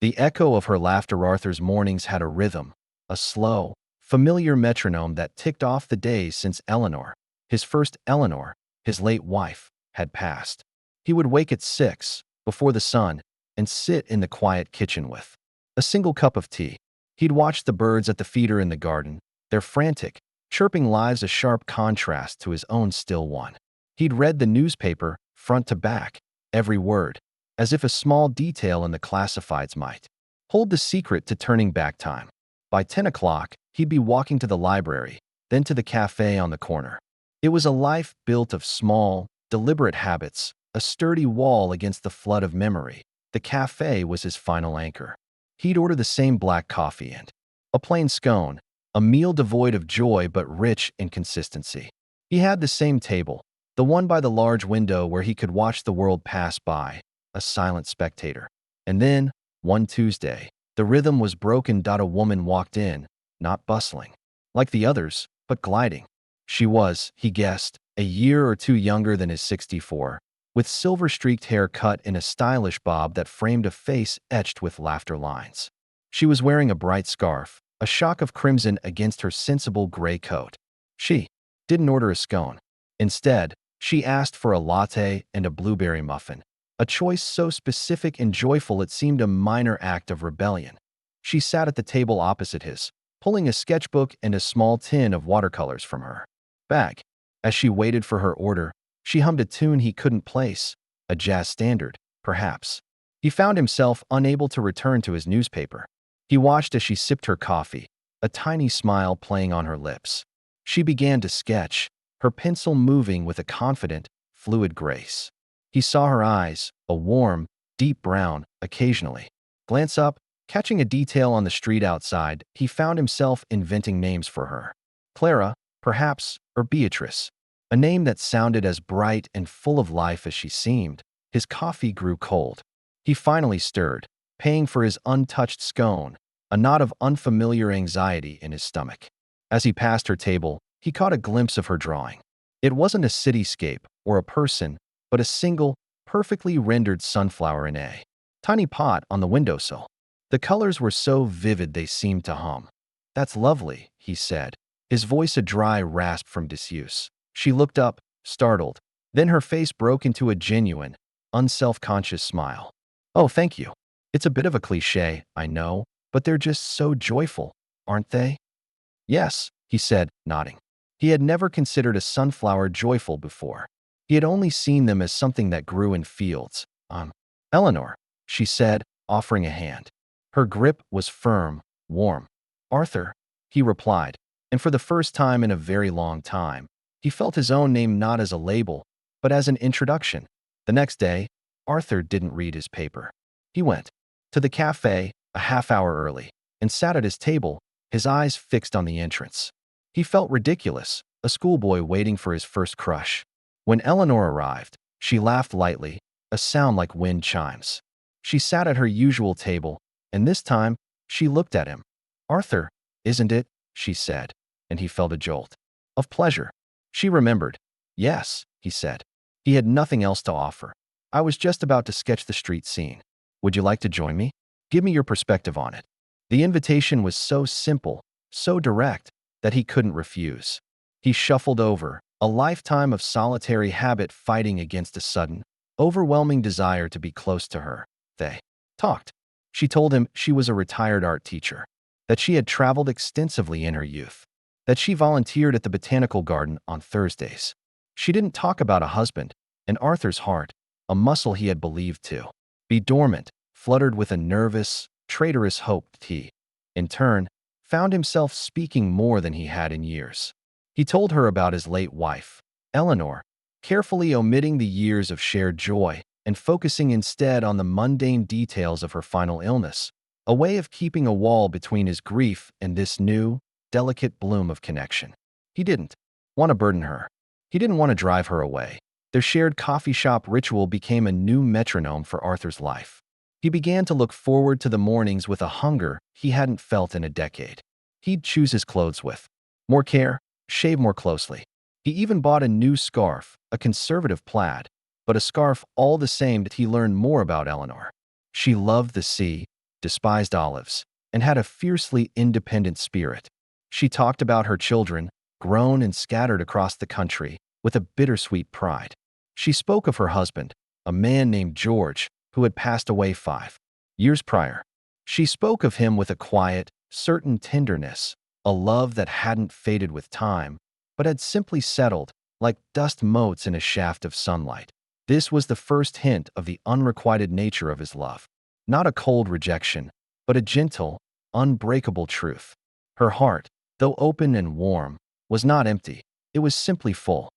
The echo of her laughter. Arthur's mornings had a rhythm, a slow, familiar metronome that ticked off the days since Eleanor, his first Eleanor, his late wife, had passed. He would wake at 6, before the sun, and sit in the quiet kitchen with a single cup of tea. He'd watch the birds at the feeder in the garden, their frantic, chirping lives a sharp contrast to his own still one. He'd read the newspaper, front to back, every word, as if a small detail in the classifieds might hold the secret to turning back time. By 10 o'clock, he'd be walking to the library, then to the cafe on the corner. It was a life built of small, deliberate habits, a sturdy wall against the flood of memory. The cafe was his final anchor. He'd order the same black coffee and a plain scone, a meal devoid of joy but rich in consistency. He had the same table, the one by the large window where he could watch the world pass by, a silent spectator. And then, one Tuesday, the rhythm was broken. A woman walked in, not bustling, like the others, but gliding. She was, he guessed, a year or two younger than his 64, with silver-streaked hair cut in a stylish bob that framed a face etched with laughter lines. She was wearing a bright scarf, a shock of crimson against her sensible gray coat. She didn't order a scone. Instead, she asked for a latte and a blueberry muffin, a choice so specific and joyful it seemed a minor act of rebellion. She sat at the table opposite his, pulling a sketchbook and a small tin of watercolors from her bag. As she waited for her order, she hummed a tune he couldn't place, a jazz standard, perhaps. He found himself unable to return to his newspaper. He watched as she sipped her coffee, a tiny smile playing on her lips. She began to sketch, her pencil moving with a confident, fluid grace. He saw her eyes, a warm, deep brown, occasionally glance up, catching a detail on the street outside. He found himself inventing names for her. Clara, perhaps, or Beatrice. A name that sounded as bright and full of life as she seemed. His coffee grew cold. He finally stirred, paying for his untouched scone, a knot of unfamiliar anxiety in his stomach. As he passed her table, he caught a glimpse of her drawing. It wasn't a cityscape or a person, but a single, perfectly rendered sunflower in a tiny pot on the windowsill. The colors were so vivid they seemed to hum. "That's lovely," he said, his voice a dry rasp from disuse. She looked up, startled. Then her face broke into a genuine, unself-conscious smile. "Oh, thank you. It's a bit of a cliché, I know, but they're just so joyful, aren't they?" "Yes," he said, nodding. He had never considered a sunflower joyful before. He had only seen them as something that grew in fields. Eleanor," she said, offering a hand. Her grip was firm, warm. "Arthur," he replied, and for the first time in a very long time, he felt his own name not as a label, but as an introduction. The next day, Arthur didn't read his paper. He went to the cafe a half-hour early and sat at his table, his eyes fixed on the entrance. He felt ridiculous, a schoolboy waiting for his first crush. When Eleanor arrived, she laughed lightly, a sound like wind chimes. She sat at her usual table, and this time, she looked at him. "Arthur, isn't it?" she said, and he felt a jolt of pleasure. She remembered. "Yes," he said. He had nothing else to offer. "I was just about to sketch the street scene. Would you like to join me? Give me your perspective on it." The invitation was so simple, so direct, that he couldn't refuse. He shuffled over, a lifetime of solitary habit fighting against a sudden, overwhelming desire to be close to her. They talked. She told him she was a retired art teacher, that she had traveled extensively in her youth, that she volunteered at the botanical garden on Thursdays. She didn't talk about a husband, and Arthur's heart, a muscle he had believed to be dormant, fluttered with a nervous, traitorous hope. He, in turn, found himself speaking more than he had in years. He told her about his late wife, Eleanor, carefully omitting the years of shared joy and focusing instead on the mundane details of her final illness, a way of keeping a wall between his grief and this new, delicate bloom of connection. He didn't want to burden her. He didn't want to drive her away. Their shared coffee shop ritual became a new metronome for Arthur's life. He began to look forward to the mornings with a hunger he hadn't felt in a decade. He'd choose his clothes with more care, shave more closely. He even bought a new scarf, a conservative plaid, but a scarf all the same. That he learned more about Eleanor. She loved the sea, despised olives, and had a fiercely independent spirit. She talked about her children, grown and scattered across the country, with a bittersweet pride. She spoke of her husband, a man named George, who had passed away 5 years prior. She spoke of him with a quiet, certain tenderness, a love that hadn't faded with time, but had simply settled, like dust motes in a shaft of sunlight. This was the first hint of the unrequited nature of his love. Not a cold rejection, but a gentle, unbreakable truth. Her heart, though open and warm, was not empty. It was simply full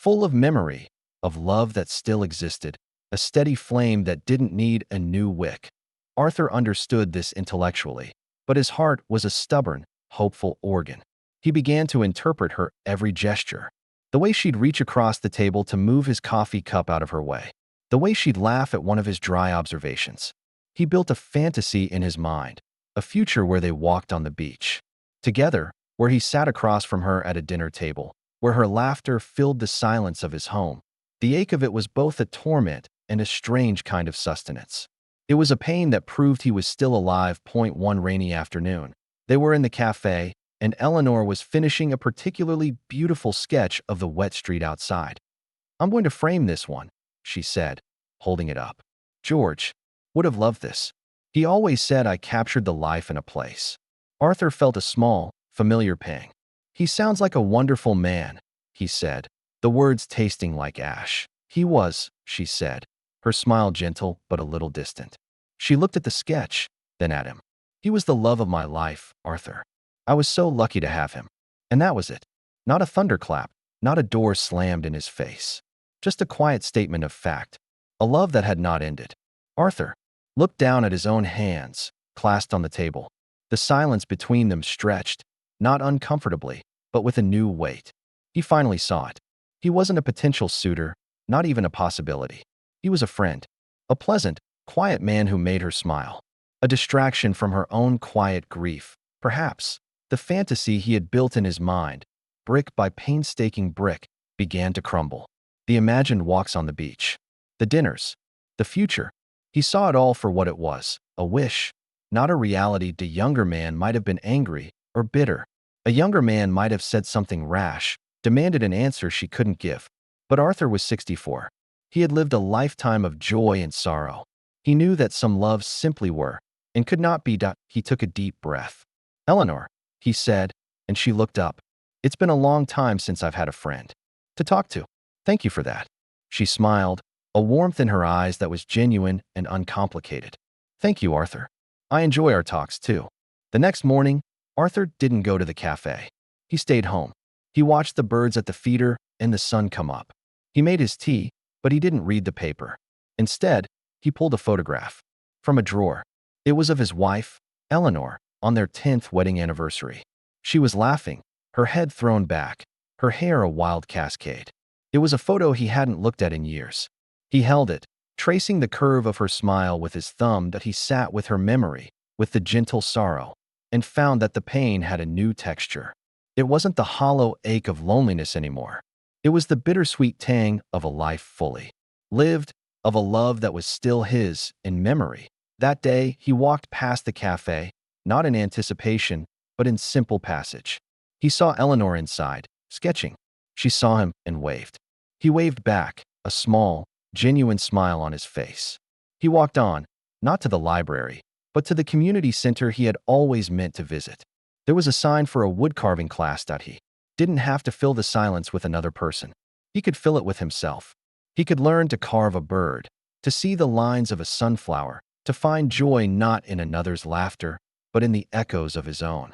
of memory, of love that still existed, a steady flame that didn't need a new wick. Arthur understood this intellectually, but his heart was a stubborn, hopeful organ. He began to interpret her every gesture. The way she'd reach across the table to move his coffee cup out of her way. The way she'd laugh at one of his dry observations. He built a fantasy in his mind, a future where they walked on the beach together, where he sat across from her at a dinner table, where her laughter filled the silence of his home. The ache of it was both a torment and a strange kind of sustenance. It was a pain that proved he was still alive. One rainy afternoon, they were in the cafe, and Eleanor was finishing a particularly beautiful sketch of the wet street outside. "I'm going to frame this one," she said, holding it up. "George would have loved this. He always said I captured the life in a place." Arthur felt a small, familiar pang. "He sounds like a wonderful man," he said, the words tasting like ash. "He was," she said, her smile gentle but a little distant. She looked at the sketch, then at him. "He was the love of my life, Arthur. I was so lucky to have him." And that was it. Not a thunderclap, not a door slammed in his face. Just a quiet statement of fact. A love that had not ended. Arthur looked down at his own hands, clasped on the table. The silence between them stretched, not uncomfortably, but with a new weight. He finally saw it. He wasn't a potential suitor, not even a possibility. He was a friend. A pleasant, quiet man who made her smile. A distraction from her own quiet grief, perhaps. The fantasy he had built in his mind, brick by painstaking brick, began to crumble. The imagined walks on the beach. The dinners. The future. He saw it all for what it was, a wish, not a reality. The younger man might have been angry or bitter. A younger man might have said something rash, demanded an answer she couldn't give. But Arthur was 64. He had lived a lifetime of joy and sorrow. He knew that some loves simply were, and could not be. He took a deep breath. "Eleanor," he said, and she looked up. "It's been a long time since I've had a friend to talk to. Thank you for that." She smiled, a warmth in her eyes that was genuine and uncomplicated. "Thank you, Arthur. I enjoy our talks, too." The next morning, Arthur didn't go to the cafe. He stayed home. He watched the birds at the feeder and the sun come up. He made his tea, but he didn't read the paper. Instead, he pulled a photograph from a drawer. It was of his wife, Eleanor, on their 10th wedding anniversary. She was laughing, her head thrown back, her hair a wild cascade. It was a photo he hadn't looked at in years. He held it, tracing the curve of her smile with his thumb. That he sat with her memory, with the gentle sorrow, and found that the pain had a new texture. It wasn't the hollow ache of loneliness anymore. It was the bittersweet tang of a life fully lived, of a love that was still his in memory. That day, he walked past the cafe, not in anticipation, but in simple passage. He saw Eleanor inside, sketching. She saw him and waved. He waved back, a small, genuine smile on his face. He walked on, not to the library, but to the community center he had always meant to visit. There was a sign for a woodcarving class. He didn't have to fill the silence with another person. He could fill it with himself. He could learn to carve a bird, to see the lines of a sunflower, to find joy not in another's laughter, but in the echoes of his own.